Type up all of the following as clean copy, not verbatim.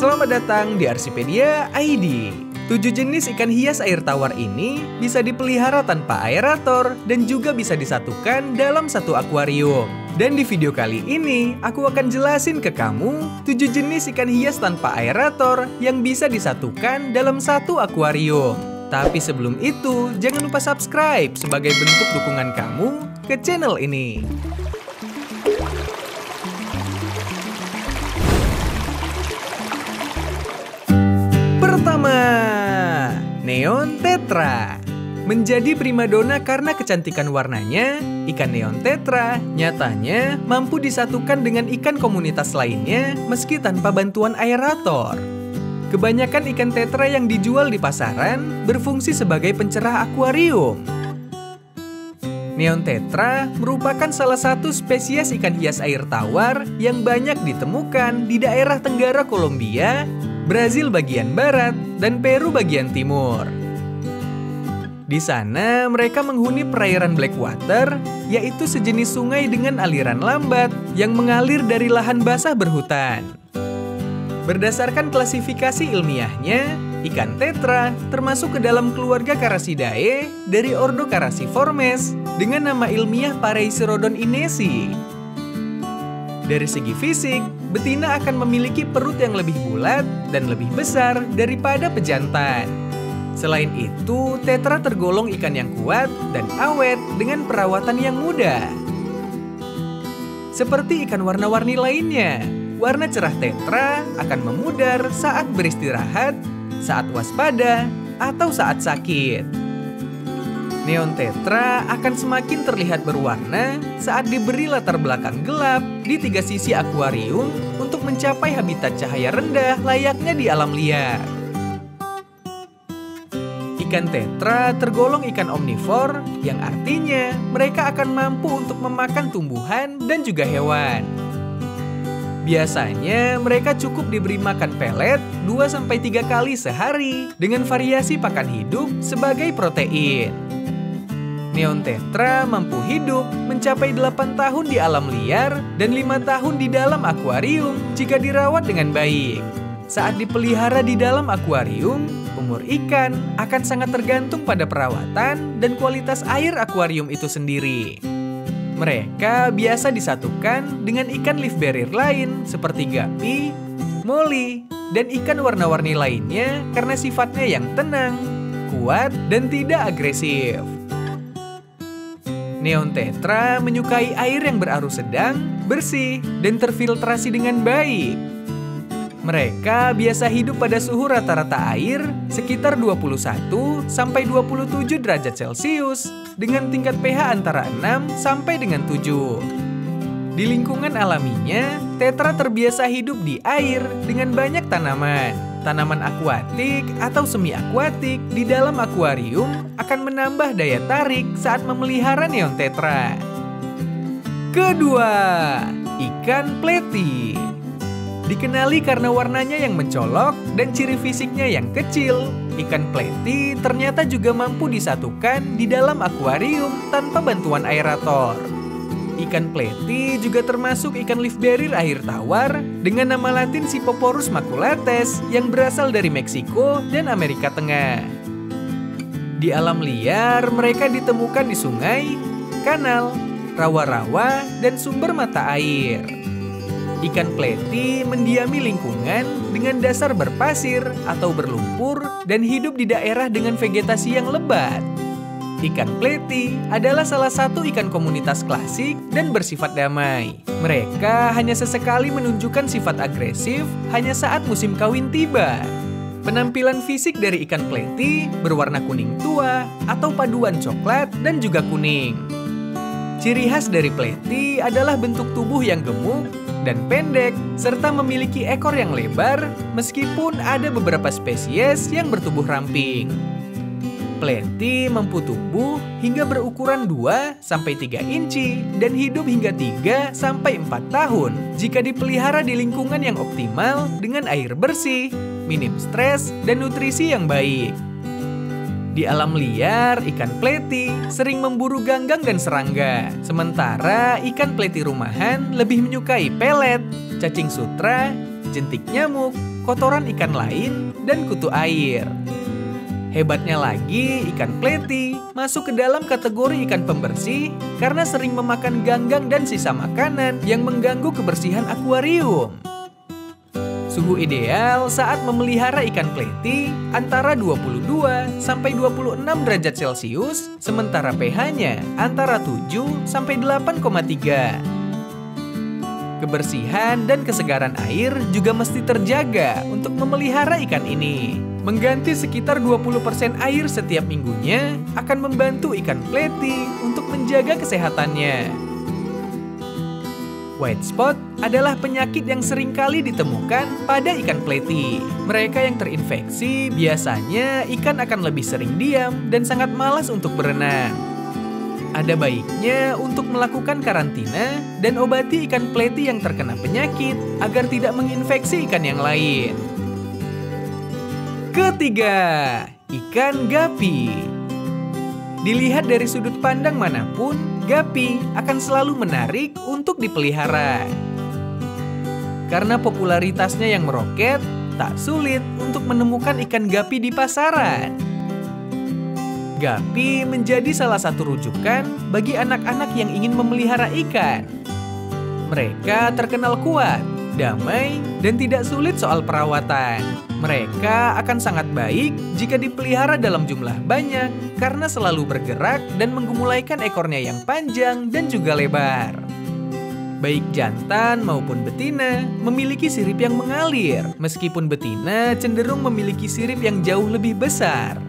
Selamat datang di Arsipedia ID. 7 jenis ikan hias air tawar ini bisa dipelihara tanpa aerator dan juga bisa disatukan dalam satu akuarium. Dan di video kali ini, aku akan jelasin ke kamu 7 jenis ikan hias tanpa aerator yang bisa disatukan dalam satu akuarium. Tapi sebelum itu, jangan lupa subscribe sebagai bentuk dukungan kamu ke channel ini. Pertama, neon tetra. Menjadi primadona karena kecantikan warnanya, ikan neon tetra nyatanya mampu disatukan dengan ikan komunitas lainnya meski tanpa bantuan aerator. Kebanyakan ikan tetra yang dijual di pasaran berfungsi sebagai pencerah akuarium. Neon tetra merupakan salah satu spesies ikan hias air tawar yang banyak ditemukan di daerah Tenggara Kolombia, Brazil bagian barat, dan Peru bagian timur. Di sana mereka menghuni perairan Blackwater, yaitu sejenis sungai dengan aliran lambat yang mengalir dari lahan basah berhutan. Berdasarkan klasifikasi ilmiahnya, ikan tetra termasuk ke dalam keluarga Carassidae dari ordo Carassiformes dengan nama ilmiah Pareisserodon inesi. Dari segi fisik, betina akan memiliki perut yang lebih bulat dan lebih besar daripada pejantan. Selain itu, tetra tergolong ikan yang kuat dan awet dengan perawatan yang mudah. Seperti ikan warna-warni lainnya, warna cerah tetra akan memudar saat beristirahat, saat waspada, atau saat sakit. Neon tetra akan semakin terlihat berwarna saat diberi latar belakang gelap di 3 sisi akuarium untuk mencapai habitat cahaya rendah layaknya di alam liar. Ikan tetra tergolong ikan omnivor, yang artinya mereka akan mampu untuk memakan tumbuhan dan juga hewan. Biasanya mereka cukup diberi makan pelet 2-3 kali sehari dengan variasi pakan hidup sebagai protein. Neon tetra mampu hidup mencapai 8 tahun di alam liar dan 5 tahun di dalam akuarium jika dirawat dengan baik. Saat dipelihara di dalam akuarium, umur ikan akan sangat tergantung pada perawatan dan kualitas air akuarium itu sendiri. Mereka biasa disatukan dengan ikan leaf barrier lain seperti guppy, molly, dan ikan warna-warni lainnya karena sifatnya yang tenang, kuat, dan tidak agresif. Neon tetra menyukai air yang berarus sedang, bersih, dan terfiltrasi dengan baik. Mereka biasa hidup pada suhu rata-rata air sekitar 21-27 derajat Celcius dengan tingkat pH antara 6 sampai dengan 7. Di lingkungan alaminya, tetra terbiasa hidup di air dengan banyak tanaman akuatik atau semi-akuatik di dalam akuarium akan menambah daya tarik saat memelihara neon tetra. Kedua, ikan pleti. Dikenali karena warnanya yang mencolok dan ciri fisiknya yang kecil, ikan pleti ternyata juga mampu disatukan di dalam akuarium tanpa bantuan aerator. Ikan pleti juga termasuk ikan leaf barrier air tawar dengan nama latin Scyphoporus maculates yang berasal dari Meksiko dan Amerika Tengah. Di alam liar, mereka ditemukan di sungai, kanal, rawa-rawa, dan sumber mata air. Ikan pleti mendiami lingkungan dengan dasar berpasir atau berlumpur dan hidup di daerah dengan vegetasi yang lebat. Ikan pleti adalah salah satu ikan komunitas klasik dan bersifat damai. Mereka hanya sesekali menunjukkan sifat agresif hanya saat musim kawin tiba. Penampilan fisik dari ikan pleti berwarna kuning tua atau paduan coklat dan juga kuning. Ciri khas dari pleti adalah bentuk tubuh yang gemuk dan pendek, serta memiliki ekor yang lebar, meskipun ada beberapa spesies yang bertubuh ramping. Pleti mampu tumbuh hingga berukuran 2-3 inci dan hidup hingga 3-4 tahun jika dipelihara di lingkungan yang optimal dengan air bersih, minim stres, dan nutrisi yang baik. Di alam liar, ikan pleti sering memburu ganggang dan serangga. Sementara ikan pleti rumahan lebih menyukai pelet, cacing sutra, jentik nyamuk, kotoran ikan lain, dan kutu air. Hebatnya lagi, ikan pleti masuk ke dalam kategori ikan pembersih karena sering memakan ganggang dan sisa makanan yang mengganggu kebersihan akuarium. Suhu ideal saat memelihara ikan pleti antara 22 sampai 26 derajat Celcius, sementara pH-nya antara 7 sampai 8,3. Kebersihan dan kesegaran air juga mesti terjaga untuk memelihara ikan ini. Mengganti sekitar 20% air setiap minggunya akan membantu ikan pleti untuk menjaga kesehatannya. White spot adalah penyakit yang seringkali ditemukan pada ikan pleti. Mereka yang terinfeksi biasanya ikan akan lebih sering diam dan sangat malas untuk berenang. Ada baiknya untuk melakukan karantina dan obati ikan pleti yang terkena penyakit agar tidak menginfeksi ikan yang lain. Ketiga, ikan gapi. Dilihat dari sudut pandang manapun, gapi akan selalu menarik untuk dipelihara. Karena popularitasnya yang meroket, tak sulit untuk menemukan ikan gapi di pasaran. Gapi menjadi salah satu rujukan bagi anak-anak yang ingin memelihara ikan. Mereka terkenal kuat, damai, dan tidak sulit soal perawatan. Mereka akan sangat baik jika dipelihara dalam jumlah banyak karena selalu bergerak dan menggumulaikan ekornya yang panjang dan juga lebar. Baik jantan maupun betina memiliki sirip yang mengalir, meskipun betina cenderung memiliki sirip yang jauh lebih besar.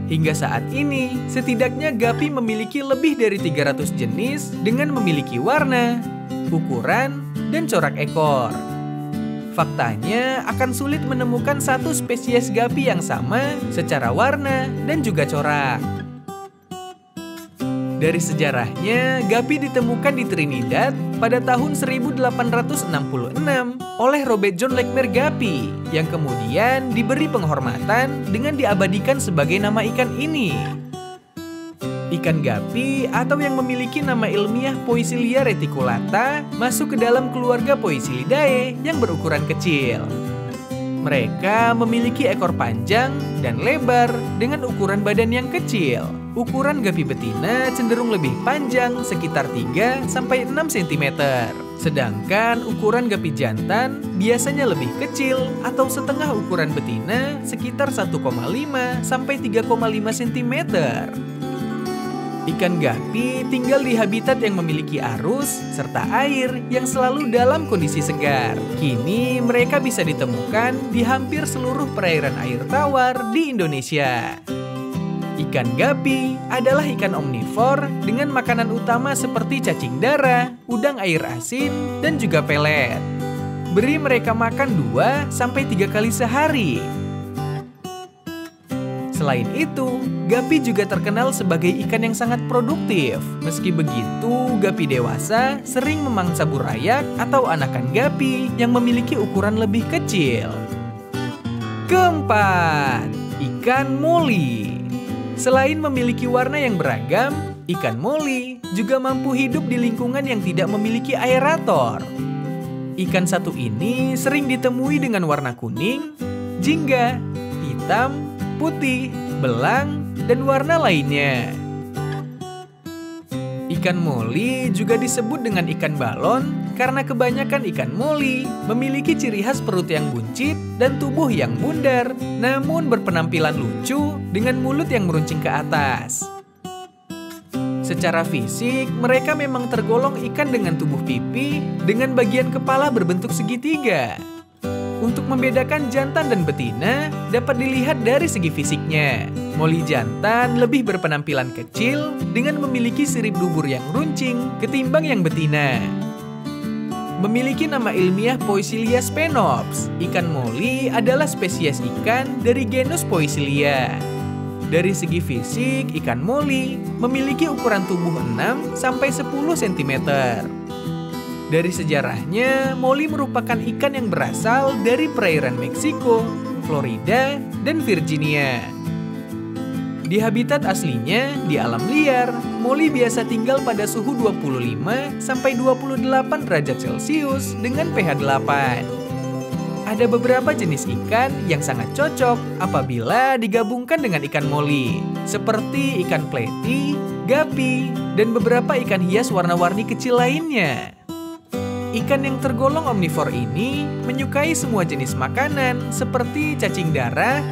Hingga saat ini, setidaknya gapi memiliki lebih dari 300 jenis dengan memiliki warna, ukuran, dan corak ekor. Faktanya akan sulit menemukan satu spesies gapi yang sama secara warna dan juga corak. Dari sejarahnya, gapi ditemukan di Trinidad pada tahun 1866 oleh Robert John Lechmer Gapi yang kemudian diberi penghormatan dengan diabadikan sebagai nama ikan ini. Ikan gapi atau yang memiliki nama ilmiah Poecilia reticulata masuk ke dalam keluarga Poecilidae yang berukuran kecil. Mereka memiliki ekor panjang dan lebar dengan ukuran badan yang kecil. Ukuran gapi betina cenderung lebih panjang sekitar 3-6 cm. Sedangkan ukuran gapi jantan biasanya lebih kecil atau setengah ukuran betina sekitar 1,5-3,5 cm. Ikan gapi tinggal di habitat yang memiliki arus serta air yang selalu dalam kondisi segar. Kini mereka bisa ditemukan di hampir seluruh perairan air tawar di Indonesia. Ikan gapi adalah ikan omnivor dengan makanan utama seperti cacing dara, udang air asin, dan juga pelet. Beri mereka makan 2-3 kali sehari. Selain itu, gapi juga terkenal sebagai ikan yang sangat produktif. Meski begitu, gapi dewasa sering memangsa burayak atau anakan gapi yang memiliki ukuran lebih kecil. Keempat, ikan moli. Selain memiliki warna yang beragam, ikan moli juga mampu hidup di lingkungan yang tidak memiliki aerator. Ikan satu ini sering ditemui dengan warna kuning, jingga, hitam, putih, belang, dan warna lainnya. Ikan moli juga disebut dengan ikan balon karena kebanyakan ikan moli memiliki ciri khas perut yang buncit dan tubuh yang bundar, namun berpenampilan lucu dengan mulut yang meruncing ke atas. Secara fisik, mereka memang tergolong ikan dengan tubuh pipi dengan bagian kepala berbentuk segitiga. Untuk membedakan jantan dan betina dapat dilihat dari segi fisiknya. Moli jantan lebih berpenampilan kecil dengan memiliki sirip dubur yang runcing ketimbang yang betina. Memiliki nama ilmiah Poecilia spenops, ikan moli adalah spesies ikan dari genus Poecilia. Dari segi fisik, ikan moli memiliki ukuran tubuh 6-10 cm. Dari sejarahnya, moli merupakan ikan yang berasal dari perairan Meksiko, Florida, dan Virginia. Di habitat aslinya, di alam liar, moli biasa tinggal pada suhu 25-28 derajat Celcius dengan pH 8. ada beberapa jenis ikan yang sangat cocok apabila digabungkan dengan ikan moli, seperti ikan pleti, gapi, dan beberapa ikan hias warna-warni kecil lainnya. Ikan yang tergolong omnivor ini menyukai semua jenis makanan seperti cacing darah,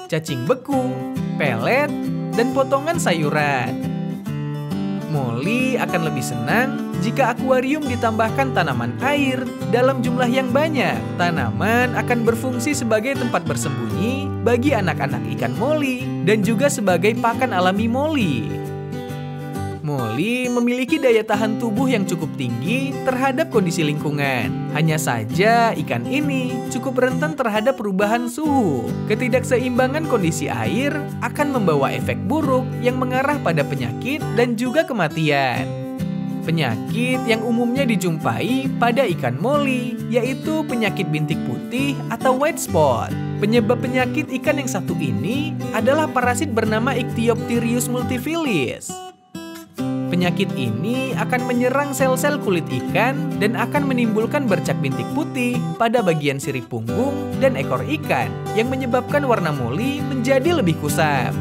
cacing beku, pelet, dan potongan sayuran. Moli akan lebih senang jika akuarium ditambahkan tanaman air dalam jumlah yang banyak. Tanaman akan berfungsi sebagai tempat bersembunyi bagi anak-anak ikan moli dan juga sebagai pakan alami moli. Moli memiliki daya tahan tubuh yang cukup tinggi terhadap kondisi lingkungan. Hanya saja ikan ini cukup rentan terhadap perubahan suhu. Ketidakseimbangan kondisi air akan membawa efek buruk yang mengarah pada penyakit dan juga kematian. Penyakit yang umumnya dijumpai pada ikan moli yaitu penyakit bintik putih atau white spot. Penyebab penyakit ikan yang satu ini adalah parasit bernama Ichthyopteryus multifilius. Penyakit ini akan menyerang sel-sel kulit ikan dan akan menimbulkan bercak bintik putih pada bagian sirip punggung dan ekor ikan yang menyebabkan warna moli menjadi lebih kusam.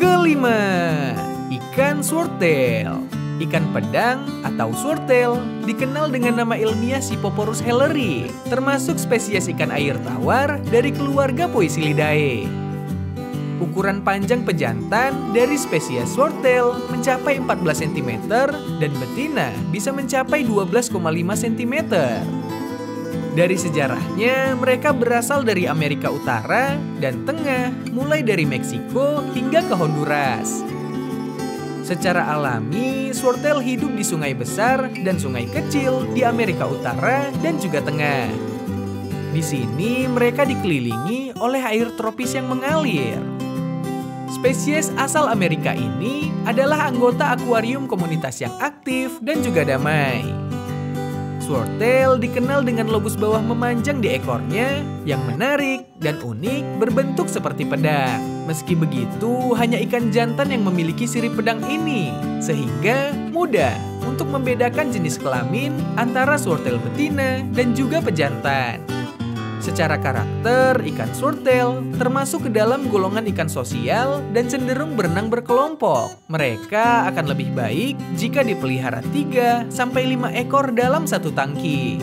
Kelima, ikan swordtail. Ikan pedang atau swordtail dikenal dengan nama ilmiah Scyphoporus helleri, termasuk spesies ikan air tawar dari keluarga Poecilidae. Ukuran panjang pejantan dari spesies swordtail mencapai 14 cm dan betina bisa mencapai 12,5 cm. Dari sejarahnya, mereka berasal dari Amerika Utara dan Tengah, mulai dari Meksiko hingga ke Honduras. Secara alami, swordtail hidup di sungai besar dan sungai kecil di Amerika Utara dan juga Tengah. Di sini mereka dikelilingi oleh air tropis yang mengalir. Spesies asal Amerika ini adalah anggota akuarium komunitas yang aktif dan juga damai. Swordtail dikenal dengan lobus bawah memanjang di ekornya yang menarik dan unik berbentuk seperti pedang. Meski begitu, hanya ikan jantan yang memiliki sirip pedang ini, sehingga mudah untuk membedakan jenis kelamin antara swordtail betina dan juga pejantan. Secara karakter, ikan swordtail termasuk ke dalam golongan ikan sosial dan cenderung berenang berkelompok. Mereka akan lebih baik jika dipelihara 3-5 ekor dalam satu tangki.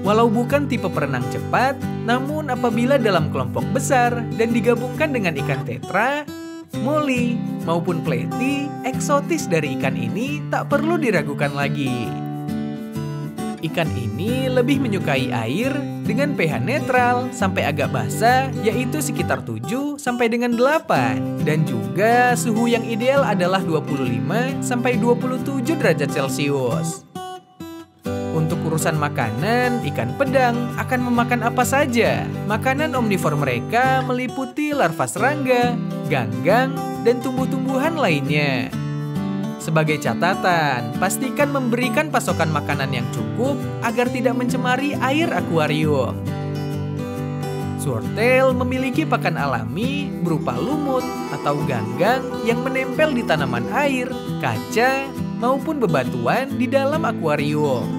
Walau bukan tipe perenang cepat, namun apabila dalam kelompok besar dan digabungkan dengan ikan tetra, moli, maupun pleti, eksotis dari ikan ini tak perlu diragukan lagi. Ikan ini lebih menyukai air dengan pH netral sampai agak basah, yaitu sekitar 7 sampai dengan 8. Dan juga suhu yang ideal adalah 25 sampai 27 derajat Celcius. Untuk urusan makanan, ikan pedang akan memakan apa saja. Makanan omnivor mereka meliputi larva serangga, ganggang, dan tumbuh-tumbuhan lainnya. Sebagai catatan, pastikan memberikan pasokan makanan yang cukup agar tidak mencemari air akuarium. Swordtail memiliki pakan alami berupa lumut atau ganggang yang menempel di tanaman air, kaca, maupun bebatuan di dalam akuarium.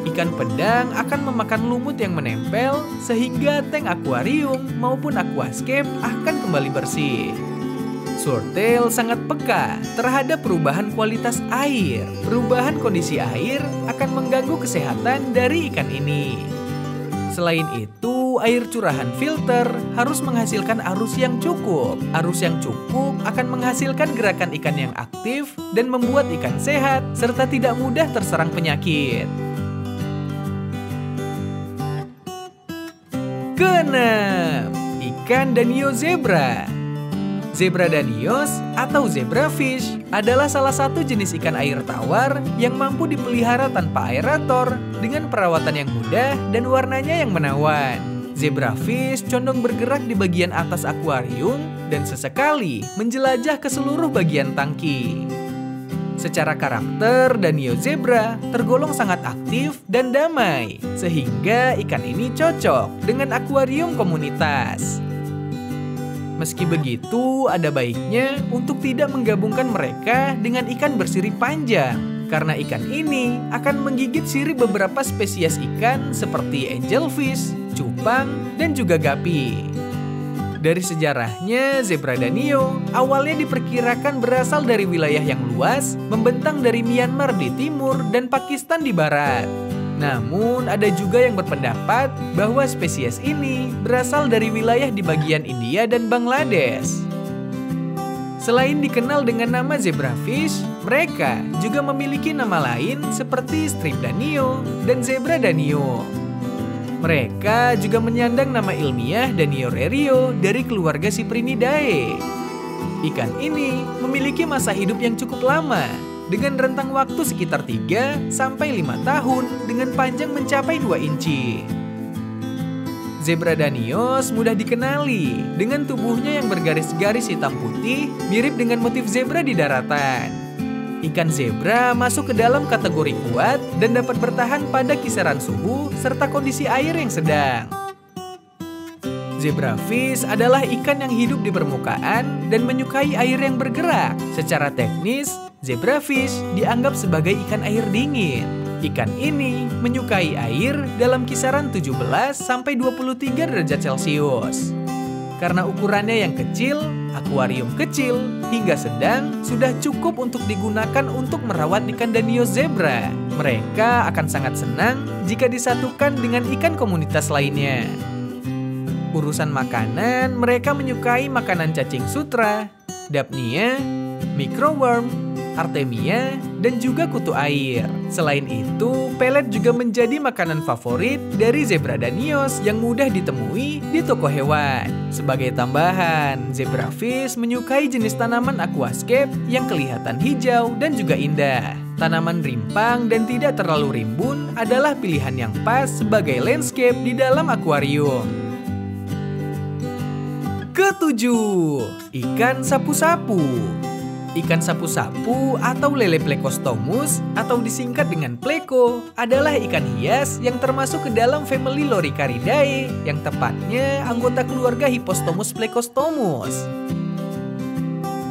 Ikan pedang akan memakan lumut yang menempel sehingga tank akuarium maupun aquascape akan kembali bersih. Swordtail sangat peka terhadap perubahan kualitas air. Perubahan kondisi air akan mengganggu kesehatan dari ikan ini. Selain itu, air curahan filter harus menghasilkan arus yang cukup. Arus yang cukup akan menghasilkan gerakan ikan yang aktif dan membuat ikan sehat serta tidak mudah terserang penyakit. Keenam, ikan danio zebra. Zebra danios atau zebrafish adalah salah satu jenis ikan air tawar yang mampu dipelihara tanpa aerator dengan perawatan yang mudah dan warnanya yang menawan. Zebrafish condong bergerak di bagian atas akuarium dan sesekali menjelajah ke seluruh bagian tangki. Secara karakter, danio zebra tergolong sangat aktif dan damai, sehingga ikan ini cocok dengan akuarium komunitas. Meski begitu, ada baiknya untuk tidak menggabungkan mereka dengan ikan bersirip panjang, Karena ikan ini akan menggigit sirip beberapa spesies ikan seperti angelfish, cupang, dan juga gapi. Dari sejarahnya, zebra danio awalnya diperkirakan berasal dari wilayah yang luas, membentang dari Myanmar di timur dan Pakistan di barat. Namun, ada juga yang berpendapat bahwa spesies ini berasal dari wilayah di bagian India dan Bangladesh. Selain dikenal dengan nama zebrafish, mereka juga memiliki nama lain seperti strip danio dan zebra danio. Mereka juga menyandang nama ilmiah Danio rerio dari keluarga Cyprinidae. Ikan ini memiliki masa hidup yang cukup lama, dengan rentang waktu sekitar 3 sampai 5 tahun dengan panjang mencapai 2 inci. Zebra danios mudah dikenali dengan tubuhnya yang bergaris-garis hitam putih mirip dengan motif zebra di daratan. Ikan zebra masuk ke dalam kategori kuat dan dapat bertahan pada kisaran suhu serta kondisi air yang sedang. Zebrafish adalah ikan yang hidup di permukaan dan menyukai air yang bergerak. Secara teknis, zebrafish dianggap sebagai ikan air dingin. Ikan ini menyukai air dalam kisaran 17 sampai 23 derajat Celcius. Karena ukurannya yang kecil, akuarium kecil hingga sedang sudah cukup untuk digunakan untuk merawat ikan danio zebra. Mereka akan sangat senang jika disatukan dengan ikan komunitas lainnya. Urusan makanan, mereka menyukai makanan cacing sutra, dapnia, microworm, artemia, dan juga kutu air. Selain itu, pelet juga menjadi makanan favorit dari zebra danios yang mudah ditemui di toko hewan. Sebagai tambahan, zebrafish menyukai jenis tanaman aquascape yang kelihatan hijau dan juga indah. Tanaman rimpang dan tidak terlalu rimbun adalah pilihan yang pas sebagai landscape di dalam akuarium. Ketujuh, ikan sapu-sapu. Ikan sapu-sapu atau lele plecostomus atau disingkat dengan pleko adalah ikan hias yang termasuk ke dalam famili Loricaridae yang tepatnya anggota keluarga Hippostomus plecostomus.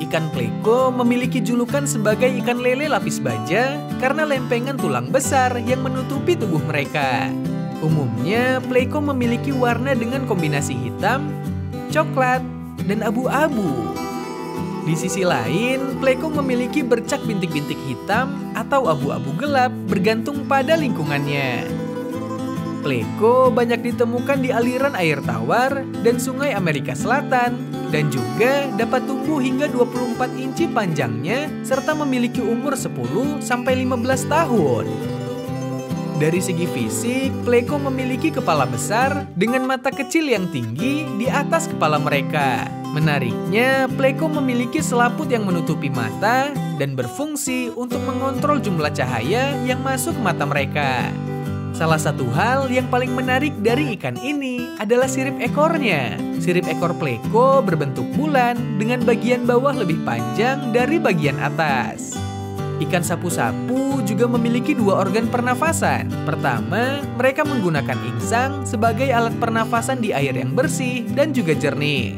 Ikan pleko memiliki julukan sebagai ikan lele lapis baja karena lempengan tulang besar yang menutupi tubuh mereka. Umumnya, pleko memiliki warna dengan kombinasi hitam, coklat, dan abu-abu. Di sisi lain, pleko memiliki bercak bintik-bintik hitam atau abu-abu gelap bergantung pada lingkungannya. Pleko banyak ditemukan di aliran air tawar dan sungai Amerika Selatan dan juga dapat tumbuh hingga 24 inci panjangnya serta memiliki umur 10 sampai 15 tahun. Dari segi fisik, pleko memiliki kepala besar dengan mata kecil yang tinggi di atas kepala mereka. Menariknya, pleko memiliki selaput yang menutupi mata dan berfungsi untuk mengontrol jumlah cahaya yang masuk ke mata mereka. Salah satu hal yang paling menarik dari ikan ini adalah sirip ekornya. Sirip ekor pleko berbentuk bulan dengan bagian bawah lebih panjang dari bagian atas. Ikan sapu-sapu juga memiliki 2 organ pernafasan. Pertama, mereka menggunakan insang sebagai alat pernafasan di air yang bersih dan juga jernih.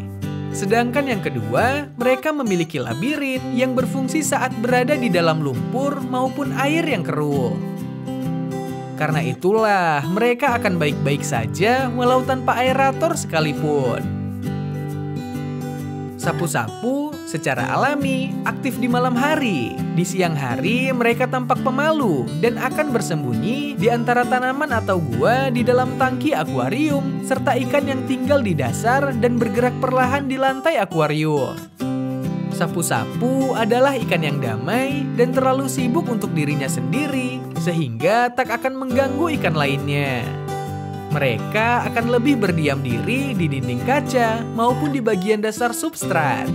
Sedangkan yang kedua, mereka memiliki labirin yang berfungsi saat berada di dalam lumpur maupun air yang keruh. Karena itulah, mereka akan baik-baik saja walau tanpa aerator sekalipun. Sapu-sapu secara alami aktif di malam hari. Di siang hari mereka tampak pemalu dan akan bersembunyi di antara tanaman atau gua di dalam tangki akuarium serta ikan yang tinggal di dasar dan bergerak perlahan di lantai akuarium. Sapu-sapu adalah ikan yang damai dan terlalu sibuk untuk dirinya sendiri sehingga tak akan mengganggu ikan lainnya. Mereka akan lebih berdiam diri di dinding kaca maupun di bagian dasar substrat.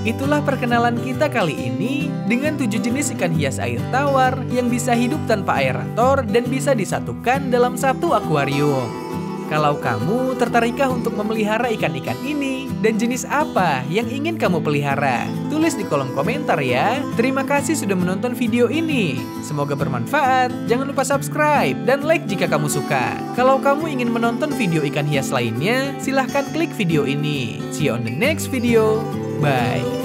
Itulah perkenalan kita kali ini dengan 7 jenis ikan hias air tawar yang bisa hidup tanpa aerator dan bisa disatukan dalam satu akuarium. Kalau kamu tertarikkah untuk memelihara ikan-ikan ini? Dan jenis apa yang ingin kamu pelihara? Tulis di kolom komentar ya. Terima kasih sudah menonton video ini. Semoga bermanfaat. Jangan lupa subscribe dan like jika kamu suka. Kalau kamu ingin menonton video ikan hias lainnya, silahkan klik video ini. See you on the next video. Bye.